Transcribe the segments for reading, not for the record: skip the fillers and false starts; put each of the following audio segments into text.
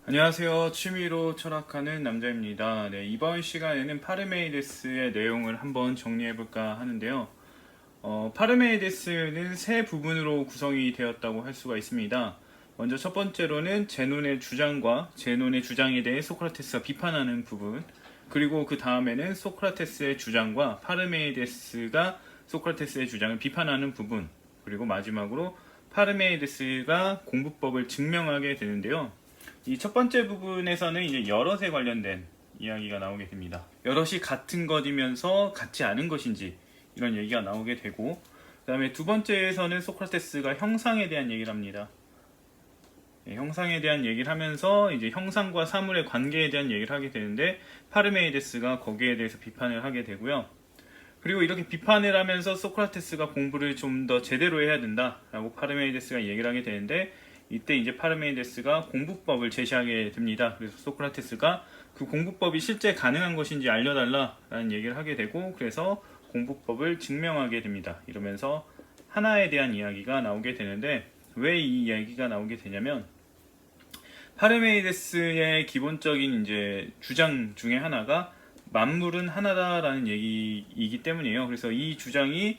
안녕하세요. 취미로 철학하는 남자입니다. 네, 이번 시간에는 파르메이데스의 내용을 한번 정리해볼까 하는데요. 파르메이데스는 세 부분으로 구성이 되었다고 할 수가 있습니다. 먼저 첫 번째로는 제논의 주장과 제논의 주장에 대해 소크라테스가 비판하는 부분, 그리고 그 다음에는 소크라테스의 주장과 파르메이데스가 소크라테스의 주장을 비판하는 부분, 그리고 마지막으로 파르메이데스가 공부법을 증명하게 되는데요. 이 첫 번째 부분에서는 이제 여럿에 관련된 이야기가 나오게 됩니다. 여럿이 같은 것이면서 같지 않은 것인지 이런 얘기가 나오게 되고, 그 다음에 두 번째에서는 소크라테스가 형상에 대한 얘기를 합니다. 형상에 대한 얘기를 하면서 이제 형상과 사물의 관계에 대한 얘기를 하게 되는데, 파르메이데스가 거기에 대해서 비판을 하게 되고요. 그리고 이렇게 비판을 하면서 소크라테스가 공부를 좀 더 제대로 해야 된다라고 파르메이데스가 얘기를 하게 되는데, 이때 이제 파르메이데스가 공부법을 제시하게 됩니다. 그래서 소크라테스가 그 공부법이 실제 가능한 것인지 알려달라라는 얘기를 하게 되고, 그래서 공부법을 증명하게 됩니다. 이러면서 하나에 대한 이야기가 나오게 되는데, 왜 이 이야기가 나오게 되냐면, 파르메이데스의 기본적인 이제 주장 중에 하나가 만물은 하나다라는 얘기이기 때문이에요. 그래서 이 주장이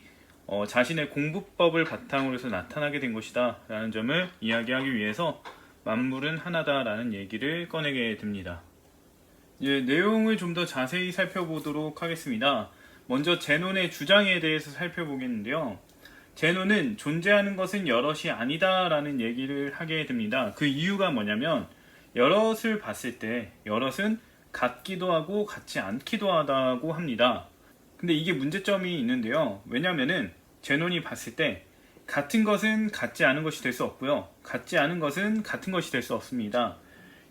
자신의 공부법을 바탕으로 해서 나타나게 된 것이다 라는 점을 이야기하기 위해서 만물은 하나다 라는 얘기를 꺼내게 됩니다. 이제 내용을 좀 더 자세히 살펴보도록 하겠습니다. 먼저 제논의 주장에 대해서 살펴보겠는데요. 제논은 존재하는 것은 여럿이 아니다 라는 얘기를 하게 됩니다. 그 이유가 뭐냐면, 여럿을 봤을 때 여럿은 같기도 하고 같지 않기도 하다고 합니다. 근데 이게 문제점이 있는데요. 왜냐면은 제논이 봤을 때 같은 것은 같지 않은 것이 될 수 없고요. 같지 않은 것은 같은 것이 될 수 없습니다.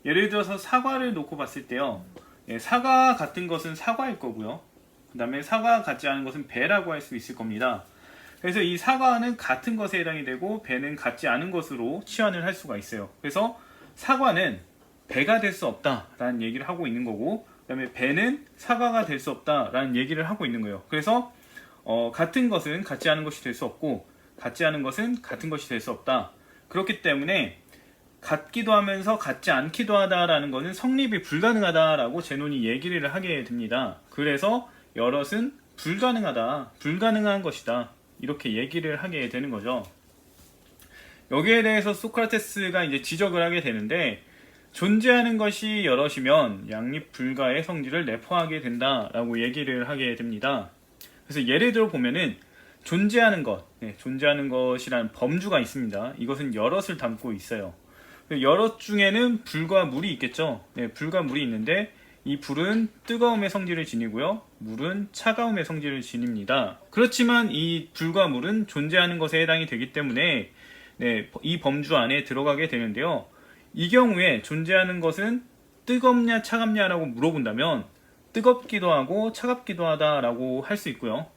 예를 들어서 사과를 놓고 봤을 때요. 사과 같은 것은 사과일 거고요. 그 다음에 사과 같지 않은 것은 배라고 할 수 있을 겁니다. 그래서 이 사과는 같은 것에 해당이 되고 배는 같지 않은 것으로 치환을 할 수가 있어요. 그래서 사과는 배가 될 수 없다라는 얘기를 하고 있는 거고, 그 다음에 배는 사과가 될 수 없다라는 얘기를 하고 있는 거예요. 그래서 같은 것은 같지 않은 것이 될 수 없고 같지 않은 것은 같은 것이 될 수 없다. 그렇기 때문에 같기도 하면서 같지 않기도 하다라는 것은 성립이 불가능하다라고 제논이 얘기를 하게 됩니다. 그래서 여럿은 불가능하다, 불가능한 것이다, 이렇게 얘기를 하게 되는 거죠. 여기에 대해서 소크라테스가 이제 지적을 하게 되는데, 존재하는 것이 여럿이면 양립 불가의 성질을 내포하게 된다라고 얘기를 하게 됩니다. 그래서 예를 들어 보면은 존재하는 것, 존재하는 것이라는 범주가 있습니다. 이것은 여럿을 담고 있어요. 여럿 중에는 불과 물이 있겠죠. 불과 물이 있는데, 이 불은 뜨거움의 성질을 지니고요, 물은 차가움의 성질을 지닙니다. 그렇지만 이 불과 물은 존재하는 것에 해당이 되기 때문에 이 범주 안에 들어가게 되는데요. 이 경우에 존재하는 것은 뜨겁냐 차갑냐라고 물어본다면 뜨겁기도 하고 차갑기도 하다라고 할 수 있고요.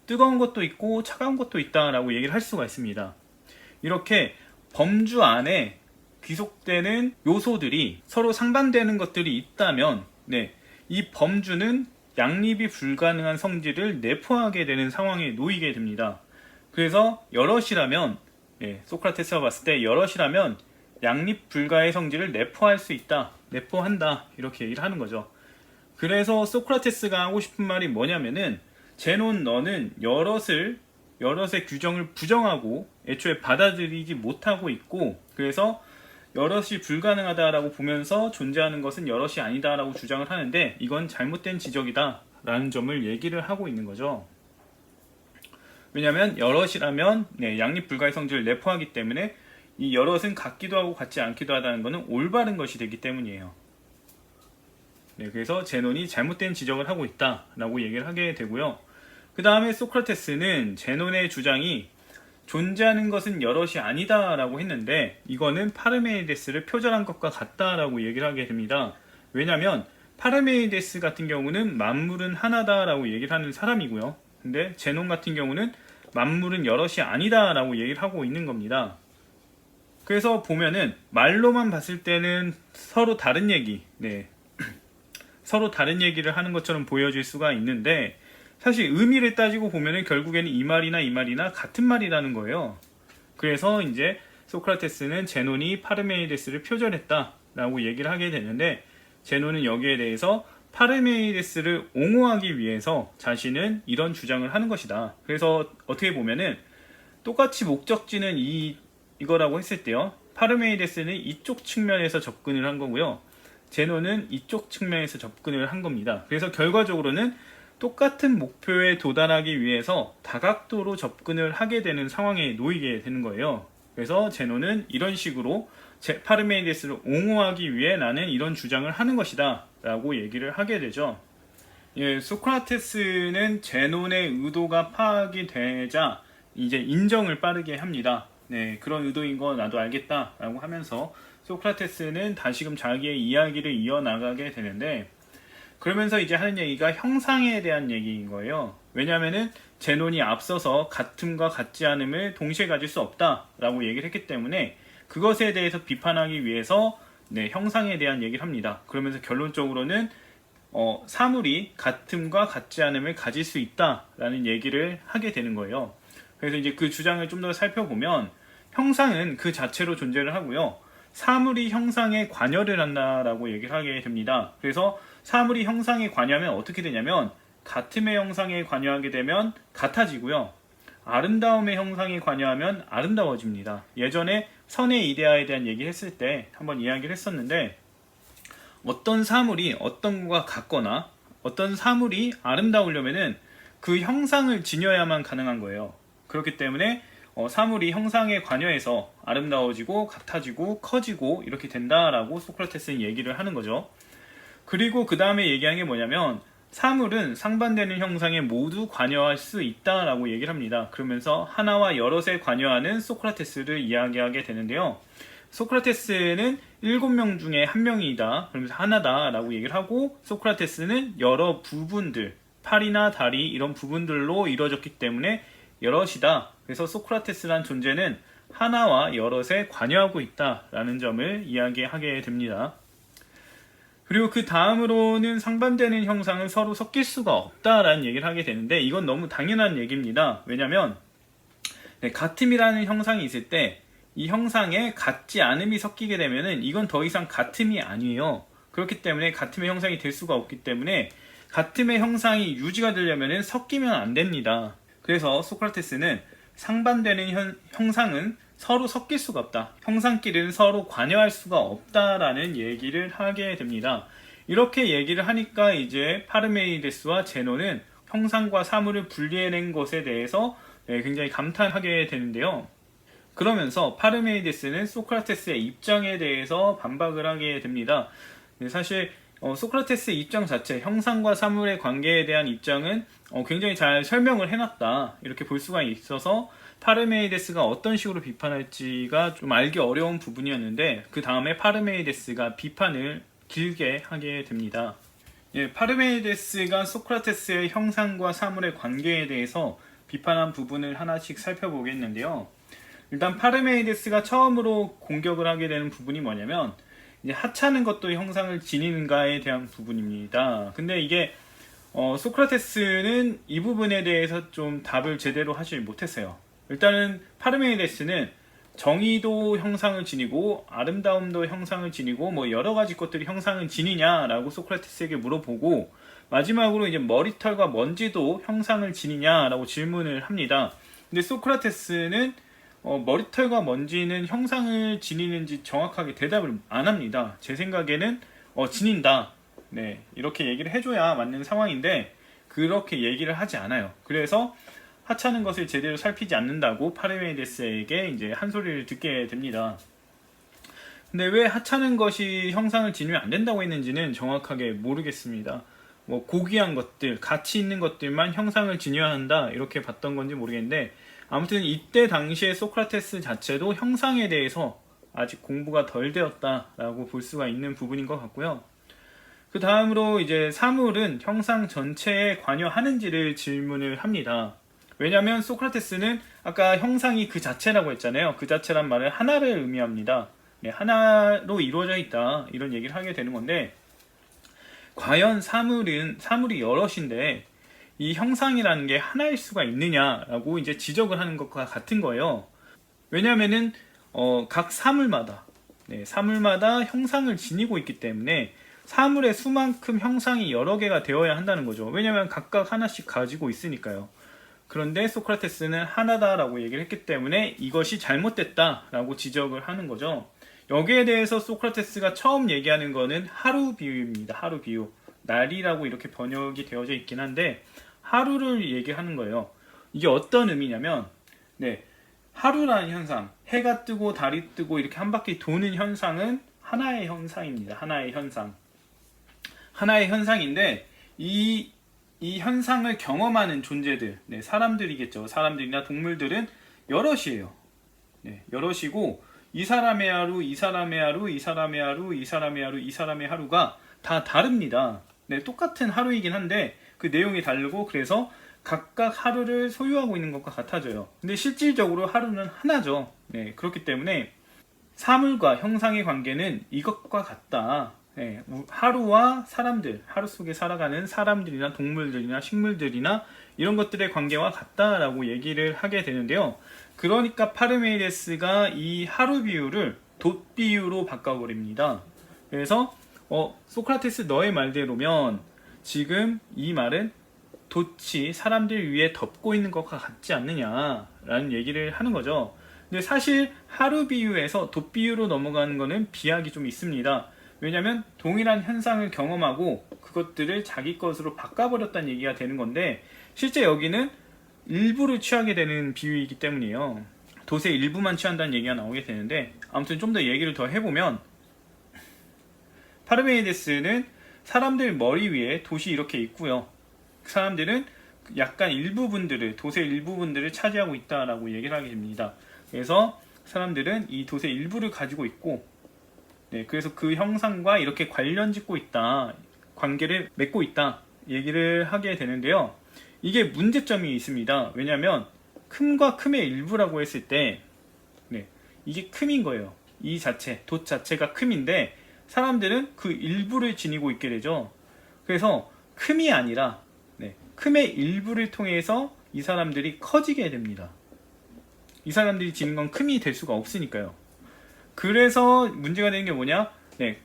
뜨거운 것도 있고 차가운 것도 있다라고 얘기를 할 수가 있습니다. 이렇게 범주 안에 귀속되는 요소들이 서로 상반되는 것들이 있다면 이 범주는 양립이 불가능한 성질을 내포하게 되는 상황에 놓이게 됩니다. 그래서 여럿이라면, 소크라테스가 봤을 때 여럿이라면 양립 불가의 성질을 내포할 수 있다, 내포한다, 이렇게 얘기를 하는 거죠. 그래서 소크라테스가 하고 싶은 말이 뭐냐면은, 제논 너는 여럿의 규정을 부정하고 애초에 받아들이지 못하고 있고, 그래서 여럿이 불가능하다라고 보면서 존재하는 것은 여럿이 아니다라고 주장을 하는데, 이건 잘못된 지적이다 라는 점을 얘기를 하고 있는 거죠. 왜냐하면 여럿이라면 양립 불가의 성질을 내포하기 때문에 이 여럿은 같기도 하고 같지 않기도 하다는 것은 올바른 것이 되기 때문이에요. 그래서 제논이 잘못된 지적을 하고 있다라고 얘기를 하게 되고요. 그 다음에 소크라테스는 제논의 주장이 존재하는 것은 여럿이 아니다라고 했는데, 이거는 파르메이데스를 표절한 것과 같다라고 얘기를 하게 됩니다. 왜냐하면 파르메이데스 같은 경우는 만물은 하나다라고 얘기를 하는 사람이고요. 근데 제논 같은 경우는 만물은 여럿이 아니다라고 얘기를 하고 있는 겁니다. 그래서 보면은 말로만 봤을 때는 서로 다른 얘기, 서로 다른 얘기를 하는 것처럼 보여질 수가 있는데, 사실 의미를 따지고 보면은 결국에는 이 말이나 이 말이나 같은 말이라는 거예요. 그래서 이제 소크라테스는 제논이 파르메니데스를 표절했다라고 얘기를 하게 되는데, 제논은 여기에 대해서 파르메니데스를 옹호하기 위해서 자신은 이런 주장을 하는 것이다. 그래서 어떻게 보면은 똑같이 목적지는 이거라고 했을 때요, 파르메니데스는 이쪽 측면에서 접근을 한 거고요, 제논은 이쪽 측면에서 접근을 한 겁니다. 그래서 결과적으로는 똑같은 목표에 도달하기 위해서 다각도로 접근을 하게 되는 상황에 놓이게 되는 거예요. 그래서 제논은 이런 식으로 파르메니데스를 옹호하기 위해 나는 이런 주장을 하는 것이다 라고 얘기를 하게 되죠. 예, 소크라테스는 제논의 의도가 파악이 되자 이제 인정을 빠르게 합니다. 네, 그런 의도인 거 나도 알겠다 라고 하면서 소크라테스는 다시금 자기의 이야기를 이어나가게 되는데, 그러면서 이제 하는 얘기가 형상에 대한 얘기인 거예요. 왜냐하면은 제논이 앞서서 같음과 같지 않음을 동시에 가질 수 없다라고 얘기를 했기 때문에 그것에 대해서 비판하기 위해서 형상에 대한 얘기를 합니다. 그러면서 결론적으로는 사물이 같음과 같지 않음을 가질 수 있다라는 얘기를 하게 되는 거예요. 그래서 이제 그 주장을 좀 더 살펴보면, 형상은 그 자체로 존재를 하고요, 사물이 형상에 관여를 한다라고 얘기를 하게 됩니다. 그래서 사물이 형상에 관여하면 어떻게 되냐면, 같음의 형상에 관여하게 되면 같아지고요, 아름다움의 형상에 관여하면 아름다워집니다. 예전에 선의 이데아에 대한 얘기 했을 때 한번 이야기를 했었는데, 어떤 사물이 어떤 것과 같거나 어떤 사물이 아름다우려면은 그 형상을 지녀야만 가능한 거예요. 그렇기 때문에 사물이 형상에 관여해서 아름다워지고 같아지고 커지고 이렇게 된다라고 소크라테스는 얘기를 하는 거죠. 그리고 그 다음에 얘기하는 게 뭐냐면, 사물은 상반되는 형상에 모두 관여할 수 있다라고 얘기를 합니다. 그러면서 하나와 여럿에 관여하는 소크라테스를 이야기하게 되는데요, 소크라테스는 7명 중에 한 명이다, 그러면서 하나다라고 얘기를 하고, 소크라테스는 여러 부분들, 팔이나 다리 이런 부분들로 이루어졌기 때문에 여럿이다. 그래서 소크라테스란 존재는 하나와 여럿에 관여하고 있다라는 점을 이야기하게 됩니다. 그리고 그 다음으로는 상반되는 형상은 서로 섞일 수가 없다라는 얘기를 하게 되는데, 이건 너무 당연한 얘기입니다. 왜냐면 같음이라는 형상이 있을 때 이 형상에 같지 않음이 섞이게 되면은 이건 더 이상 같음이 아니에요. 그렇기 때문에 같음의 형상이 될 수가 없기 때문에 같음의 형상이 유지가 되려면은 섞이면 안 됩니다. 그래서 소크라테스는 상반되는 형상은 서로 섞일 수가 없다, 형상끼리는 서로 관여할 수가 없다라는 얘기를 하게 됩니다. 이렇게 얘기를 하니까 이제 파르메니데스와 제논은 형상과 사물을 분리해낸 것에 대해서 굉장히 감탄하게 되는데요. 그러면서 파르메니데스는 소크라테스의 입장에 대해서 반박을 하게 됩니다. 사실 소크라테스의 입장 자체, 형상과 사물의 관계에 대한 입장은 굉장히 잘 설명을 해놨다, 이렇게 볼 수가 있어서 파르메니데스가 어떤 식으로 비판할지가 좀 알기 어려운 부분이었는데, 그 다음에 파르메니데스가 비판을 길게 하게 됩니다. 예, 파르메니데스가 소크라테스의 형상과 사물의 관계에 대해서 비판한 부분을 하나씩 살펴보겠는데요. 일단 파르메니데스가 처음으로 공격을 하게 되는 부분이 뭐냐면, 이제 하찮은 것도 형상을 지니는가에 대한 부분입니다. 근데 이게 소크라테스는 이 부분에 대해서 좀 답을 제대로 하지 못했어요. 일단은 파르메니데스는 정의도 형상을 지니고 아름다움도 형상을 지니고 뭐 여러 가지 것들이 형상을 지니냐라고 소크라테스에게 물어보고, 마지막으로 이제 머리털과 먼지도 형상을 지니냐라고 질문을 합니다. 근데 소크라테스는 머리털과 먼지는 형상을 지니는지 정확하게 대답을 안 합니다. 제 생각에는 지닌다, 네, 이렇게 얘기를 해줘야 맞는 상황인데 그렇게 얘기를 하지 않아요. 그래서 하찮은 것을 제대로 살피지 않는다고 파르메니데스에게 이제 한 소리를 듣게 됩니다. 근데 왜 하찮은 것이 형상을 지니면 안 된다고 했는지는 정확하게 모르겠습니다. 뭐 고귀한 것들, 가치 있는 것들만 형상을 지녀야 한다, 이렇게 봤던 건지 모르겠는데, 아무튼 이때 당시에 소크라테스 자체도 형상에 대해서 아직 공부가 덜 되었다라고 볼 수가 있는 부분인 것 같고요. 그 다음으로 이제 사물은 형상 전체에 관여하는지를 질문을 합니다. 왜냐하면 소크라테스는 아까 형상이 그 자체라고 했잖아요. 그 자체란 말은 하나를 의미합니다. 네, 하나로 이루어져 있다, 이런 얘기를 하게 되는 건데, 과연 사물이 여럿인데 이 형상이라는 게 하나일 수가 있느냐라고 이제 지적을 하는 것과 같은 거예요. 왜냐하면은 각 사물마다 사물마다 형상을 지니고 있기 때문에 사물의 수만큼 형상이 여러 개가 되어야 한다는 거죠. 왜냐하면 각각 하나씩 가지고 있으니까요. 그런데 소크라테스는 하나다라고 얘기를 했기 때문에 이것이 잘못됐다라고 지적을 하는 거죠. 여기에 대해서 소크라테스가 처음 얘기하는 거는 하루 비유입니다. 하루 비유. 날이라고 이렇게 번역이 되어져 있긴 한데 하루를 얘기하는 거예요. 이게 어떤 의미냐면 하루라는 현상, 해가 뜨고 달이 뜨고 이렇게 한 바퀴 도는 현상은 하나의 현상입니다. 하나의 현상. 하나의 현상인데 이 현상을 경험하는 존재들, 사람들이겠죠. 사람들이나 동물들은 여럿이에요. 여럿이고 이 사람의 하루, 이 사람의 하루, 이 사람의 하루, 이 사람의 하루, 이 사람의 하루가 다 다릅니다. 똑같은 하루이긴 한데 그 내용이 다르고 그래서 각각 하루를 소유하고 있는 것과 같아져요. 근데 실질적으로 하루는 하나죠. 그렇기 때문에 사물과 형상의 관계는 이것과 같다. 하루와 사람들, 하루 속에 살아가는 사람들이나 동물들이나 식물들이나 이런 것들의 관계와 같다라고 얘기를 하게 되는데요. 그러니까 파르메이데스가 이 하루 비유를 돛 비유로 바꿔버립니다. 그래서 소크라테스 너의 말대로면 지금 이 말은 돛이 사람들 위에 덮고 있는 것과 같지 않느냐라는 얘기를 하는 거죠. 근데 사실 하루 비유에서 돛 비유로 넘어가는 거는 비약이 좀 있습니다. 왜냐하면 동일한 현상을 경험하고 그것들을 자기 것으로 바꿔버렸다는 얘기가 되는 건데 실제 여기는 일부를 취하게 되는 비유이기 때문이에요. 돛의 일부만 취한다는 얘기가 나오게 되는데 아무튼 좀 더 얘기를 더 해보면 파르메이데스는 사람들 머리 위에 돛이 이렇게 있고요. 그 사람들은 약간 일부분들을 돛의 일부분들을 차지하고 있다라고 얘기를 하게 됩니다. 그래서 사람들은 이 돛의 일부를 가지고 있고 그래서 그 형상과 이렇게 관련 짓고 있다, 관계를 맺고 있다 얘기를 하게 되는데요. 이게 문제점이 있습니다. 왜냐하면 큼과 큼의 일부라고 했을 때 이게 큼인 거예요. 이 자체, 돛 자체가 큼인데 사람들은 그 일부를 지니고 있게 되죠. 그래서 큼이 아니라 큼의 일부를 통해서 이 사람들이 커지게 됩니다. 이 사람들이 지닌 건 큼이 될 수가 없으니까요. 그래서 문제가 되는 게 뭐냐?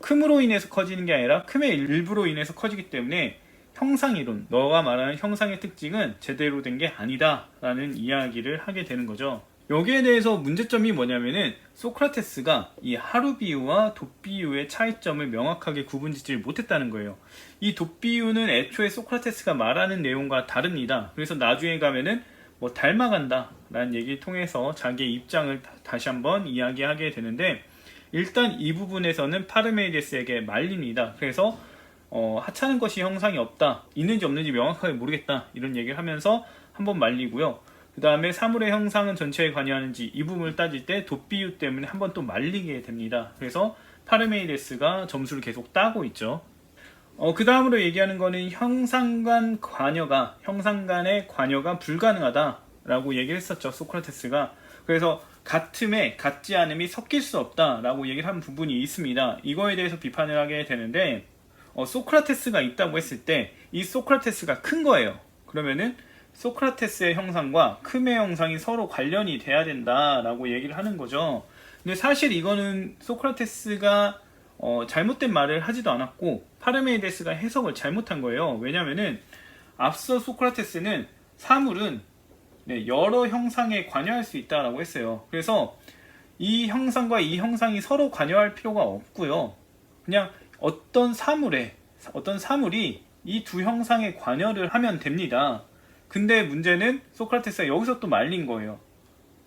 큼으로 인해서 커지는 게 아니라 큼의 일부로 인해서 커지기 때문에 형상이론, 너가 말하는 형상의 특징은 제대로 된 게 아니다 라는 이야기를 하게 되는 거죠. 여기에 대해서 문제점이 뭐냐면은 소크라테스가 이 하루 비유와 돛 비유의 차이점을 명확하게 구분짓지 못했다는 거예요. 이 돛 비유는 애초에 소크라테스가 말하는 내용과 다릅니다. 그래서 나중에 가면은 닮아간다 라는 얘기를 통해서 자기의 입장을 다시 한번 이야기하게 되는데 일단 이 부분에서는 파르메이데스에게 말립니다. 그래서 하찮은 것이 형상이 없다, 있는지 없는지 명확하게 모르겠다 이런 얘기를 하면서 한번 말리고요. 그 다음에 사물의 형상은 전체에 관여하는지 이 부분을 따질 때 돛 비유 때문에 한번 또 말리게 됩니다. 그래서 파르메이데스가 점수를 계속 따고 있죠. 그 다음으로 얘기하는 거는 형상 간의 관여가 불가능하다라고 얘기를 했었죠, 소크라테스가. 그래서 같음에 같지 않음이 섞일 수 없다라고 얘기를 한 부분이 있습니다. 이거에 대해서 비판을 하게 되는데 소크라테스가 있다고 했을 때 이 소크라테스가 큰 거예요. 그러면은 소크라테스의 형상과 큼의 형상이 서로 관련이 돼야 된다라고 얘기를 하는 거죠. 근데 사실 이거는 소크라테스가 잘못된 말을 하지도 않았고 파르메이데스가 해석을 잘못한 거예요. 왜냐면은 앞서 소크라테스는 사물은 여러 형상에 관여할 수 있다라고 했어요. 그래서 이 형상과 이 형상이 서로 관여할 필요가 없고요. 그냥 어떤 사물이 이 두 형상에 관여를 하면 됩니다. 근데 문제는 소크라테스가 여기서 또 말린 거예요.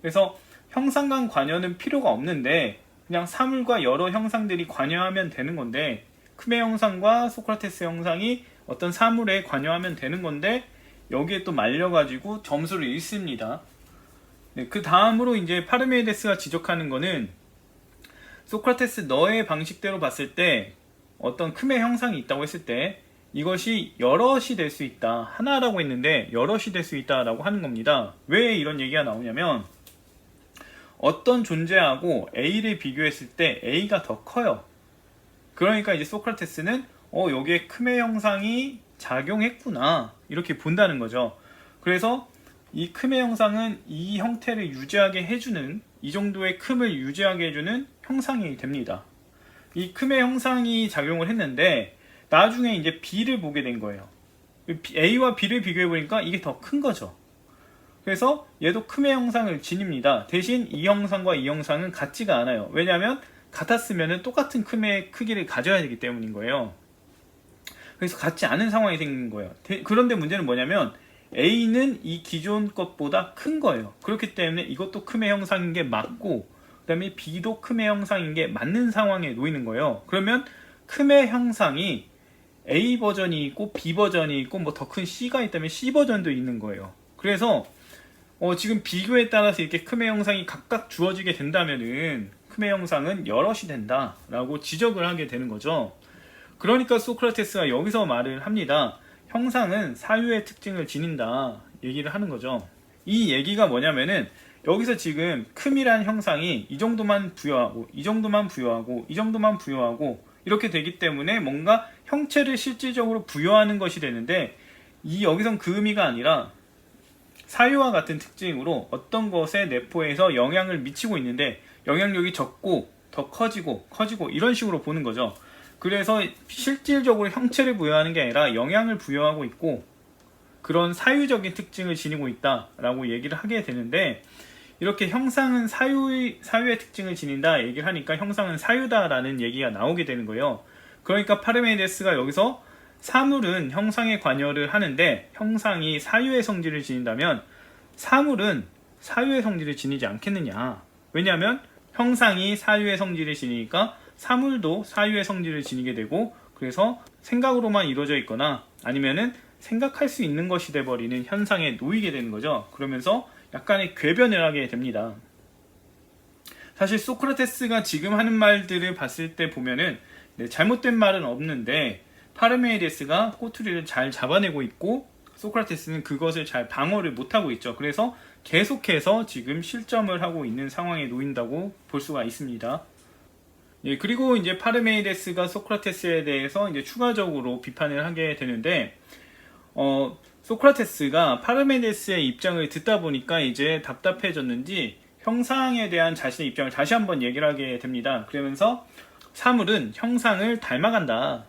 그래서 형상 간 관여는 필요가 없는데 그냥 사물과 여러 형상들이 관여하면 되는 건데 큼의 형상과 소크라테스 형상이 어떤 사물에 관여하면 되는 건데 여기에 또 말려가지고 점수를 잃습니다. 그 다음으로 이제 파르메이데스가 지적하는 거는 소크라테스 너의 방식대로 봤을 때 어떤 큼의 형상이 있다고 했을 때 이것이 여럿이 될 수 있다. 하나라고 했는데 여럿이 될 수 있다라고 하는 겁니다. 왜 이런 얘기가 나오냐면 어떤 존재하고 A를 비교했을 때 A가 더 커요. 그러니까 이제 소크라테스는 여기에 큼의 형상이 작용했구나 이렇게 본다는 거죠. 그래서 이 큼의 형상은 이 형태를 유지하게 해주는 이 정도의 큼을 유지하게 해주는 형상이 됩니다. 이 큼의 형상이 작용을 했는데 나중에 이제 B를 보게 된 거예요. A와 B를 비교해 보니까 이게 더 큰 거죠. 그래서 얘도 큼의 형상을 지닙니다. 대신 이 형상과 이 형상은 같지가 않아요. 왜냐하면 같았으면 똑같은 큼의 크기를 가져야 되기 때문인 거예요. 그래서 같지 않은 상황이 생긴 거예요. 그런데 문제는 뭐냐면 A는 이 기존 것보다 큰 거예요. 그렇기 때문에 이것도 큼의 형상인 게 맞고, 그 다음에 B도 큼의 형상인 게 맞는 상황에 놓이는 거예요. 그러면 큼의 형상이 A 버전이 있고 B 버전이 있고 뭐 더 큰 C가 있다면 C 버전도 있는 거예요. 그래서 지금 비교에 따라서 이렇게 큼의 형상이 각각 주어지게 된다면은 큼의 형상은 여럿이 된다라고 지적을 하게 되는 거죠. 그러니까 소크라테스가 여기서 말을 합니다. 형상은 사유의 특징을 지닌다 얘기를 하는 거죠. 이 얘기가 뭐냐면은 여기서 지금 큼이란 형상이 이 정도만 부여하고 이 정도만 부여하고 이 정도만 부여하고 이렇게 되기 때문에 뭔가 형체를 실질적으로 부여하는 것이 되는데, 이 여기선 그 의미가 아니라 사유와 같은 특징으로 어떤 것에 내포해서 영향을 미치고 있는데 영향력이 적고 더 커지고 이런 식으로 보는 거죠. 그래서 실질적으로 형체를 부여하는 게 아니라 영향을 부여하고 있고 그런 사유적인 특징을 지니고 있다라고 얘기를 하게 되는데, 이렇게 형상은 사유의 특징을 지닌다 얘기를 하니까 형상은 사유다라는 얘기가 나오게 되는 거예요. 그러니까 파르메이데스가 여기서 사물은 형상에 관여를 하는데 형상이 사유의 성질을 지닌다면 사물은 사유의 성질을 지니지 않겠느냐. 왜냐하면 형상이 사유의 성질을 지니니까 사물도 사유의 성질을 지니게 되고, 그래서 생각으로만 이루어져 있거나 아니면은 생각할 수 있는 것이 돼버리는 현상에 놓이게 되는 거죠. 그러면서 약간의 궤변을 하게 됩니다. 사실 소크라테스가 지금 하는 말들을 봤을 때 보면은 잘못된 말은 없는데 파르메이데스가 꼬투리를 잘 잡아내고 있고 소크라테스는 그것을 잘 방어를 못하고 있죠. 그래서 계속해서 지금 실점을 하고 있는 상황에 놓인다고 볼 수가 있습니다. 그리고 이제 파르메이데스가 소크라테스에 대해서 이제 추가적으로 비판을 하게 되는데, 소크라테스가 파르메이데스의 입장을 듣다 보니까 이제 답답해졌는지 형상에 대한 자신의 입장을 다시 한번 얘기를 하게 됩니다. 그러면서 사물은 형상을 닮아간다,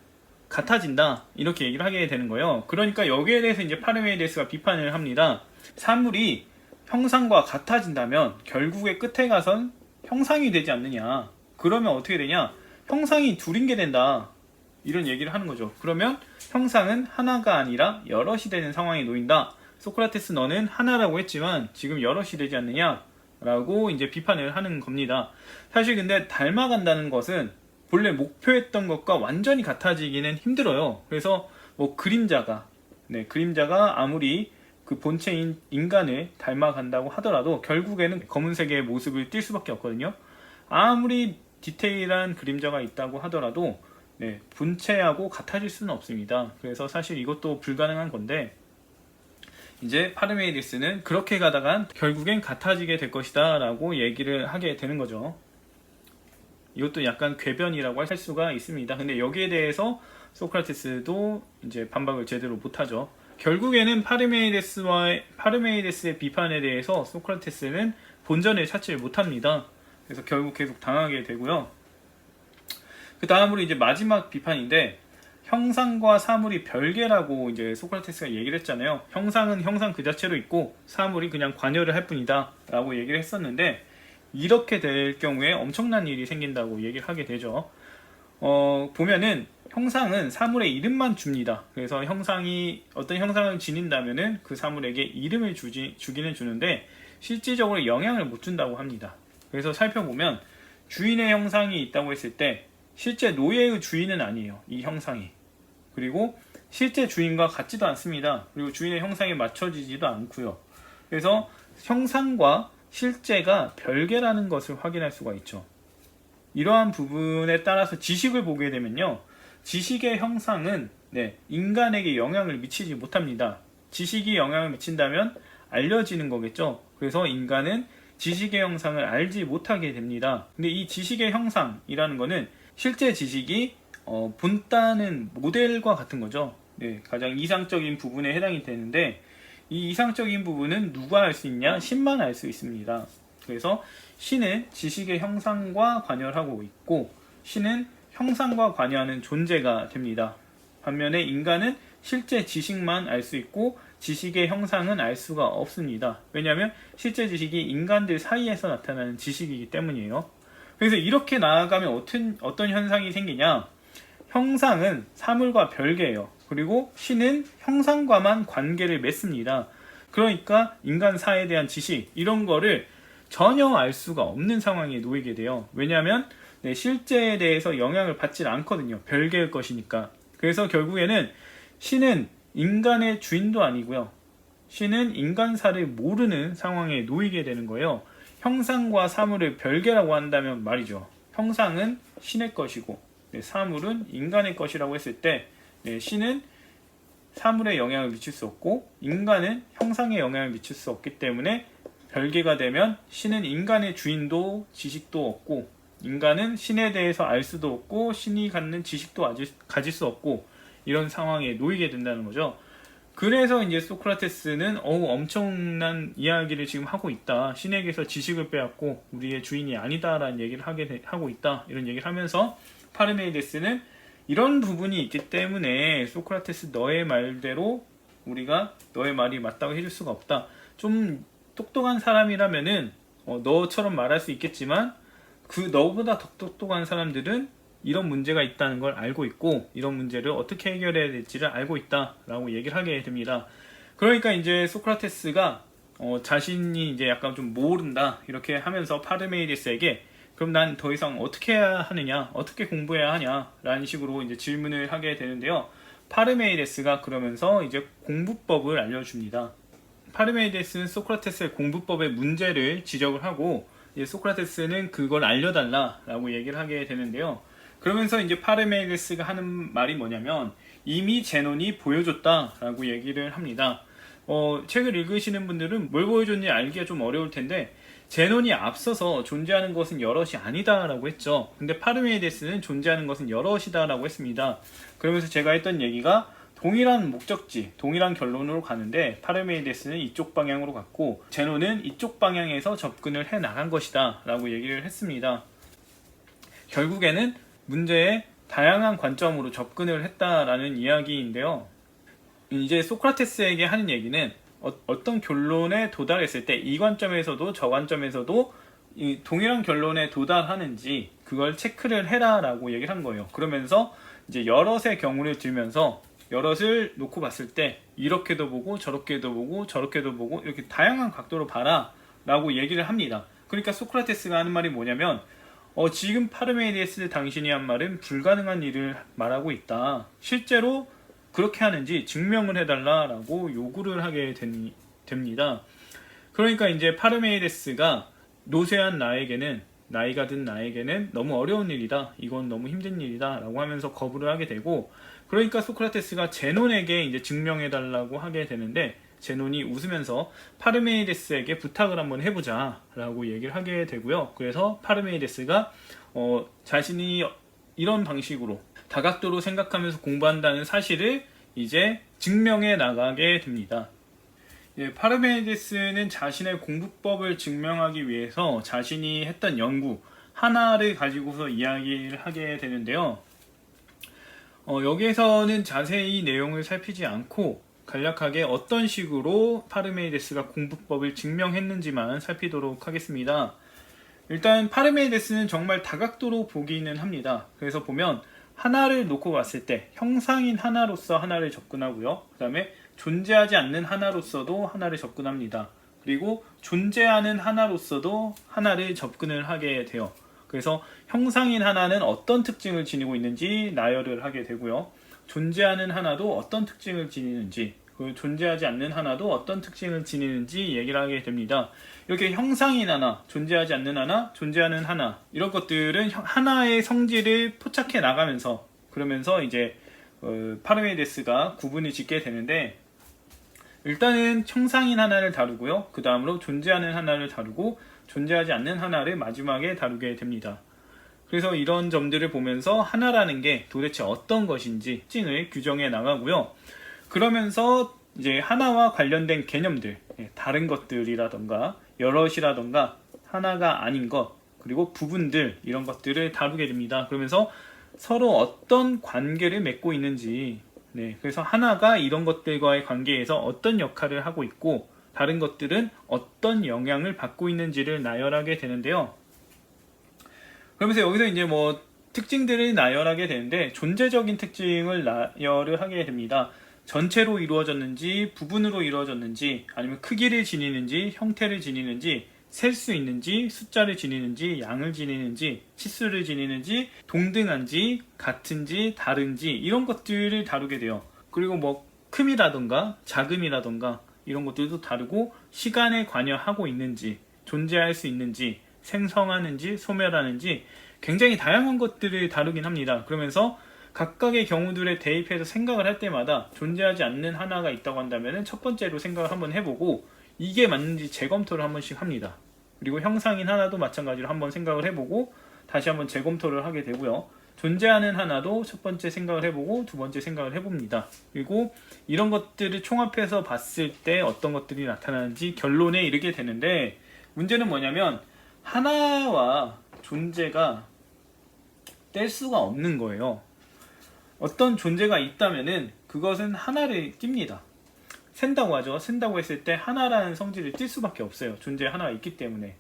같아진다, 이렇게 얘기를 하게 되는 거예요. 그러니까 여기에 대해서 이제 파르메이데스가 비판을 합니다. 사물이 형상과 같아진다면 결국에 끝에 가선 형상이 되지 않느냐. 그러면 어떻게 되냐? 형상이 둘인 게 된다, 이런 얘기를 하는 거죠. 그러면 형상은 하나가 아니라 여럿이 되는 상황에 놓인다. 소크라테스, 너는 하나라고 했지만 지금 여럿이 되지 않느냐? 라고 이제 비판을 하는 겁니다. 사실 근데 닮아간다는 것은 본래 목표했던 것과 완전히 같아지기는 힘들어요. 그래서 뭐 그림자가 아무리 그 본체인 인간을 닮아간다고 하더라도 결국에는 검은색의 모습을 띌 수밖에 없거든요. 아무리 디테일한 그림자가 있다고 하더라도 본체하고 같아질 수는 없습니다. 그래서 사실 이것도 불가능한 건데, 이제 파르메이데스는 그렇게 가다간 결국엔 같아지게 될 것이다 라고 얘기를 하게 되는 거죠. 이것도 약간 궤변이라고 할 수가 있습니다. 근데 여기에 대해서 소크라테스도 이제 반박을 제대로 못하죠. 결국에는 파르메이데스의 비판에 대해서 소크라테스는 본전을 찾지를 못합니다. 그래서 결국 계속 당하게 되고요. 그 다음으로 이제 마지막 비판인데, 형상과 사물이 별개라고 이제 소크라테스가 얘기를 했잖아요. 형상은 형상 그 자체로 있고 사물이 그냥 관여를 할 뿐이다 라고 얘기를 했었는데, 이렇게 될 경우에 엄청난 일이 생긴다고 얘기를 하게 되죠. 보면은 형상은 사물의 이름만 줍니다. 그래서 어떤 형상을 지닌다면은 그 사물에게 이름을 주기는 주는데 실질적으로 영향을 못 준다고 합니다. 그래서 살펴보면 주인의 형상이 있다고 했을 때 실제 노예의 주인은 아니에요, 이 형상이. 그리고 실제 주인과 같지도 않습니다. 그리고 주인의 형상에 맞춰지지도 않고요. 그래서 형상과 실제가 별개라는 것을 확인할 수가 있죠. 이러한 부분에 따라서 지식을 보게 되면요, 지식의 형상은 인간에게 영향을 미치지 못합니다. 지식이 영향을 미친다면 알려지는 거겠죠. 그래서 인간은 지식의 형상을 알지 못하게 됩니다. 근데 이 지식의 형상이라는 거는 실제 지식이 본따는 모델과 같은 거죠. 가장 이상적인 부분에 해당이 되는데, 이 이상적인 부분은 누가 알 수 있냐? 신만 알 수 있습니다. 그래서 신은 지식의 형상과 관여를 하고 있고 신은 형상과 관여하는 존재가 됩니다. 반면에 인간은 실제 지식만 알 수 있고 지식의 형상은 알 수가 없습니다. 왜냐하면 실제 지식이 인간들 사이에서 나타나는 지식이기 때문이에요. 그래서 이렇게 나아가면 어떤 현상이 생기냐? 형상은 사물과 별개예요. 그리고 신은 형상과만 관계를 맺습니다. 그러니까 인간 사회에 대한 지식 이런 거를 전혀 알 수가 없는 상황에 놓이게 돼요. 왜냐하면 실제에 대해서 영향을 받질 않거든요. 별개의 것이니까. 그래서 결국에는 신은 인간의 주인도 아니고요. 신은 인간사를 모르는 상황에 놓이게 되는 거예요. 형상과 사물을 별개라고 한다면 말이죠. 형상은 신의 것이고 사물은 인간의 것이라고 했을 때 신은 사물에 영향을 미칠 수 없고 인간은 형상에 영향을 미칠 수 없기 때문에 별개가 되면 신은 인간의 주인도 지식도 없고 인간은 신에 대해서 알 수도 없고 신이 갖는 지식도 가질 수 없고 이런 상황에 놓이게 된다는 거죠. 그래서 이제 소크라테스는 엄청난 이야기를 지금 하고 있다. 신에게서 지식을 빼앗고 우리의 주인이 아니다라는 얘기를 하고 있다. 이런 얘기를 하면서 파르메이데스는 이런 부분이 있기 때문에 소크라테스 너의 말대로 우리가 너의 말이 맞다고 해줄 수가 없다. 좀 똑똑한 사람이라면은 너처럼 말할 수 있겠지만 그 너보다 더 똑똑한 사람들은 이런 문제가 있다는 걸 알고 있고 이런 문제를 어떻게 해결해야 될지를 알고 있다라고 얘기를 하게 됩니다. 그러니까 이제 소크라테스가 자신이 이제 약간 좀 모른다 이렇게 하면서 파르메이데스에게 그럼 난 더 이상 어떻게 해야 하느냐, 어떻게 공부해야 하냐 라는 식으로 이제 질문을 하게 되는데요. 파르메이데스가 그러면서 이제 공부법을 알려줍니다. 파르메이데스는 소크라테스의 공부법의 문제를 지적을 하고 이제 소크라테스는 그걸 알려달라라고 얘기를 하게 되는데요. 그러면서 이제 파르메이데스가 하는 말이 뭐냐면 이미 제논이 보여줬다라고 얘기를 합니다. 책을 읽으시는 분들은 뭘 보여줬는지 알기가 좀 어려울 텐데 제논이 앞서서 존재하는 것은 여럿이 아니다라고 했죠. 근데 파르메이데스는 존재하는 것은 여럿이다라고 했습니다. 그러면서 제가 했던 얘기가 동일한 목적지, 동일한 결론으로 가는데 파르메이데스는 이쪽 방향으로 갔고 제논은 이쪽 방향에서 접근을 해 나간 것이다 라고 얘기를 했습니다. 결국에는 문제에 다양한 관점으로 접근을 했다라는 이야기인데요. 이제 소크라테스에게 하는 얘기는 어떤 결론에 도달했을 때 이 관점에서도 저 관점에서도 이 동일한 결론에 도달하는지 그걸 체크를 해라 라고 얘기를 한 거예요. 그러면서 이제 여럿의 경우를 들면서 여럿을 놓고 봤을 때 이렇게도 보고 저렇게도 보고 저렇게도 보고 이렇게 다양한 각도로 봐라 라고 얘기를 합니다. 그러니까 소크라테스가 하는 말이 뭐냐면 지금 파르메이데스 당신이 한 말은 불가능한 일을 말하고 있다. 실제로 그렇게 하는지 증명을 해달라라고 요구를 하게 됩니다. 그러니까 이제 파르메이데스가 노쇠한 나이가 든 나에게는 너무 어려운 일이다. 이건 너무 힘든 일이다. 라고 하면서 거부를 하게 되고 그러니까 소크라테스가 제논에게 이제 증명해달라고 하게 되는데 제논이 웃으면서 파르메이데스에게 부탁을 한번 해보자 라고 얘기를 하게 되고요. 그래서 파르메이데스가 자신이 이런 방식으로 다각도로 생각하면서 공부한다는 사실을 이제 증명해 나가게 됩니다. 파르메이데스는 자신의 공부법을 증명하기 위해서 자신이 했던 연구 하나를 가지고서 이야기를 하게 되는데요. 여기에서는 자세히 내용을 살피지 않고 간략하게 어떤 식으로 파르메이데스가 공부법을 증명했는지만 살피도록 하겠습니다. 일단 파르메이데스는 정말 다각도로 보기는 합니다. 그래서 보면 하나를 놓고 봤을 때 형상인 하나로서 하나를 접근하고요. 그 다음에 존재하지 않는 하나로서도 하나를 접근합니다. 그리고 존재하는 하나로서도 하나를 접근을 하게 돼요. 그래서 형상인 하나는 어떤 특징을 지니고 있는지 나열을 하게 되고요. 존재하는 하나도 어떤 특징을 지니는지, 존재하지 않는 하나도 어떤 특징을 지니는지 얘기를 하게 됩니다. 이렇게 형상인 하나, 존재하지 않는 하나, 존재하는 하나 이런 것들은 하나의 성질을 포착해 나가면서 그러면서 이제 파르메이데스가 구분을 짓게 되는데 일단은 형상인 하나를 다루고요. 그 다음으로 존재하는 하나를 다루고 존재하지 않는 하나를 마지막에 다루게 됩니다. 그래서 이런 점들을 보면서 하나라는 게 도대체 어떤 것인지 특징을 규정해 나가고요. 그러면서 이제 하나와 관련된 개념들, 다른 것들이라던가 여럿이라던가 하나가 아닌 것, 그리고 부분들, 이런 것들을 다루게 됩니다. 그러면서 서로 어떤 관계를 맺고 있는지, 그래서 하나가 이런 것들과의 관계에서 어떤 역할을 하고 있고 다른 것들은 어떤 영향을 받고 있는지를 나열하게 되는데요. 그러면서 여기서 이제 뭐 특징들을 나열하게 되는데, 존재적인 특징을 나열을 하게 됩니다. 전체로 이루어졌는지, 부분으로 이루어졌는지, 아니면 크기를 지니는지, 형태를 지니는지, 셀 수 있는지, 숫자를 지니는지, 양을 지니는지, 치수를 지니는지, 동등한지, 같은지, 다른지, 이런 것들을 다루게 돼요. 그리고 뭐 큼이라던가 작음이라던가 이런 것들도 다루고, 시간에 관여하고 있는지, 존재할 수 있는지, 생성하는지, 소멸하는지, 굉장히 다양한 것들을 다루긴 합니다. 그러면서 각각의 경우들에 대입해서 생각을 할 때마다 존재하지 않는 하나가 있다고 한다면 첫 번째로 생각을 한번 해보고 이게 맞는지 재검토를 한 번씩 합니다. 그리고 형상인 하나도 마찬가지로 한번 생각을 해보고 다시 한번 재검토를 하게 되고요. 존재하는 하나도 첫 번째 생각을 해보고 두 번째 생각을 해봅니다. 그리고 이런 것들을 총합해서 봤을 때 어떤 것들이 나타나는지 결론에 이르게 되는데, 문제는 뭐냐면 하나와 존재가 뗄 수가 없는 거예요. 어떤 존재가 있다면은 그것은 하나를 띱니다. 센다고 하죠. 센다고 했을 때 하나라는 성질을 띨 수밖에 없어요. 존재 하나가 있기 때문에.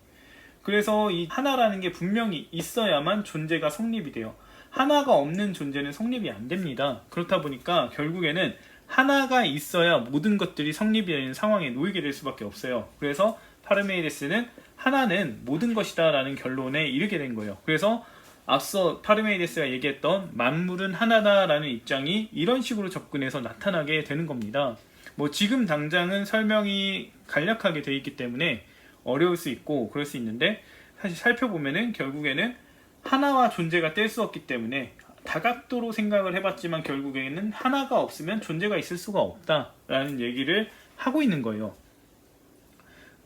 그래서 이 하나라는 게 분명히 있어야만 존재가 성립이 돼요. 하나가 없는 존재는 성립이 안 됩니다. 그렇다 보니까 결국에는 하나가 있어야 모든 것들이 성립이 되는 상황에 놓이게 될 수밖에 없어요. 그래서 파르메이데스는 하나는 모든 것이다 라는 결론에 이르게 된 거예요. 그래서 앞서 파르메이데스가 얘기했던 만물은 하나다 라는 입장이 이런 식으로 접근해서 나타나게 되는 겁니다. 뭐 지금 당장은 설명이 간략하게 되어 있기 때문에 어려울 수 있고 그럴 수 있는데, 사실 살펴보면은 결국에는 하나와 존재가 뗄 수 없기 때문에 다각도로 생각을 해봤지만 결국에는 하나가 없으면 존재가 있을 수가 없다라는 얘기를 하고 있는 거예요.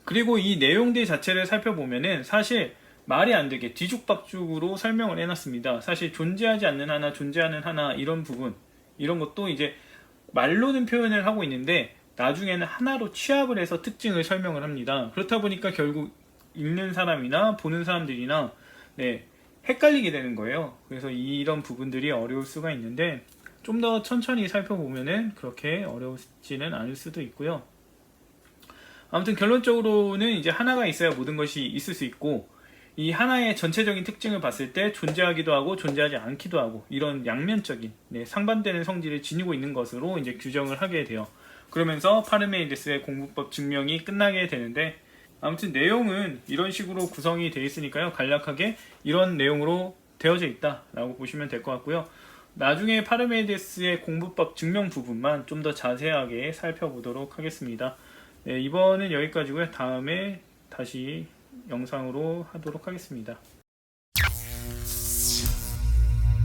그리고 이 내용들 자체를 살펴보면은 사실 말이 안 되게 뒤죽박죽으로 설명을 해놨습니다. 사실 존재하지 않는 하나, 존재하는 하나, 이런 부분, 이런 것도 이제 말로는 표현을 하고 있는데 나중에는 하나로 취합을 해서 특징을 설명을 합니다. 그렇다 보니까 결국 읽는 사람이나 보는 사람들이나 헷갈리게 되는 거예요. 그래서 이런 부분들이 어려울 수가 있는데 좀 더 천천히 살펴보면은 그렇게 어려우지는 않을 수도 있고요. 아무튼 결론적으로는 이제 하나가 있어야 모든 것이 있을 수 있고, 이 하나의 전체적인 특징을 봤을 때 존재하기도 하고 존재하지 않기도 하고 이런 양면적인 상반되는 성질을 지니고 있는 것으로 이제 규정을 하게 돼요. 그러면서 파르메이데스의 공부법 증명이 끝나게 되는데, 아무튼 내용은 이런 식으로 구성이 되어 있으니까요. 간략하게 이런 내용으로 되어져 있다라고 보시면 될 것 같고요. 나중에 파르메이데스의 공부법 증명 부분만 좀 더 자세하게 살펴보도록 하겠습니다. 이번은 여기까지고요. 다음에 다시 영상으로 하도록 하겠습니다.